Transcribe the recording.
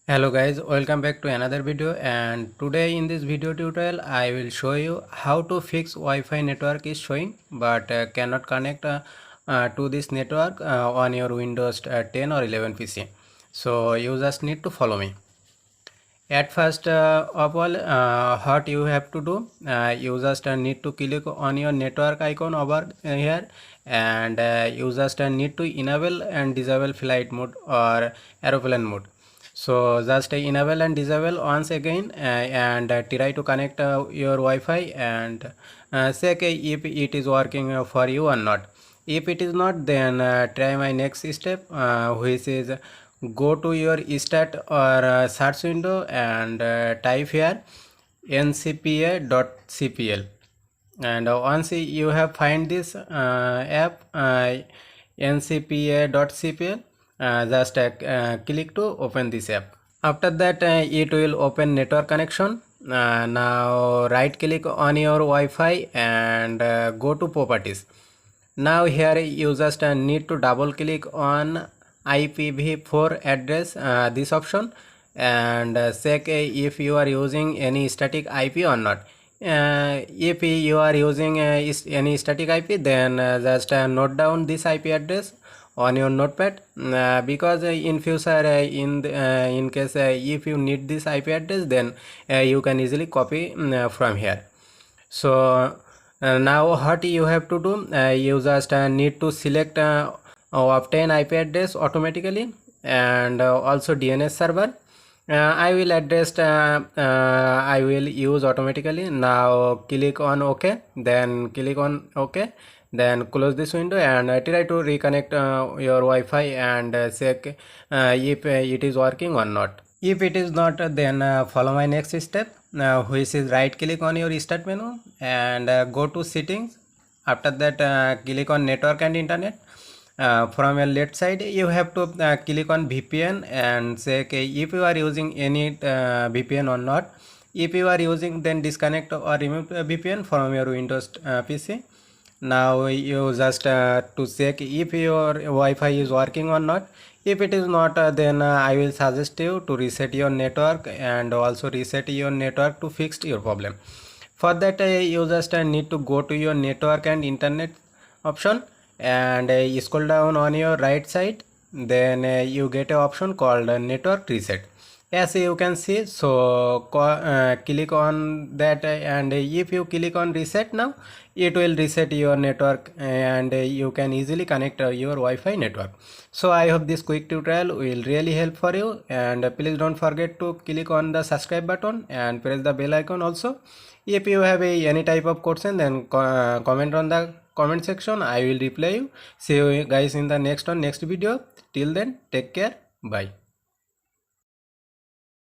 Hello guys, welcome back to another video, and today in this video tutorial I will show you how to fix Wi-Fi network is showing but cannot connect to this network on your Windows 10 or 11 PC. So you just need to follow me. At first of all, what you have to do, you just need to click on your network icon over here, and you just need to enable and disable flight mode or aeroplane mode. So just enable and disable once again, and try to connect your Wi-Fi and check if it is working for you or not. If it is not, then try my next step, which is go to your stat or search window and type here ncpa.cpl, and once you have find this app ncpa.cpl, just click to open this app. After that it will open network connection. Now right click on your Wi-Fi and go to properties. Now here you just need to double click on IPv4 address, this option, and check if you are using any static IP or not. If you are using any static IP, then just note down this IP address on your notepad, because in future in case if you need this IP address, then you can easily copy from here. So now what you have to do, you just need to select obtain IP address automatically, and also DNS server. I will use automatically. Now click on OK, then click on OK, then close this window and try to reconnect your Wi-Fi and check if it is working or not. If it is not, then follow my next step, which is right click on your start menu and go to settings. After that click on network and internet. From your left side you have to click on VPN and check if you are using any VPN or not. If you are using, then disconnect or remove VPN from your Windows PC. Now you just to check if your Wi-Fi is working or not. If it is not, then I will suggest you to reset your network and also reset your network to fix your problem. For that you just need to go to your network and internet option and scroll down on your right side. Then you get an option called network reset, as you can see. So click on that, and if you click on reset, now it will reset your network and you can easily connect your Wi-Fi network. So I hope this quick tutorial will really help for you, and please don't forget to click on the subscribe button and press the bell icon also. If you have any type of question, then comment on the comment section. I will reply you. See you guys in the next video. Till then, take care. Bye.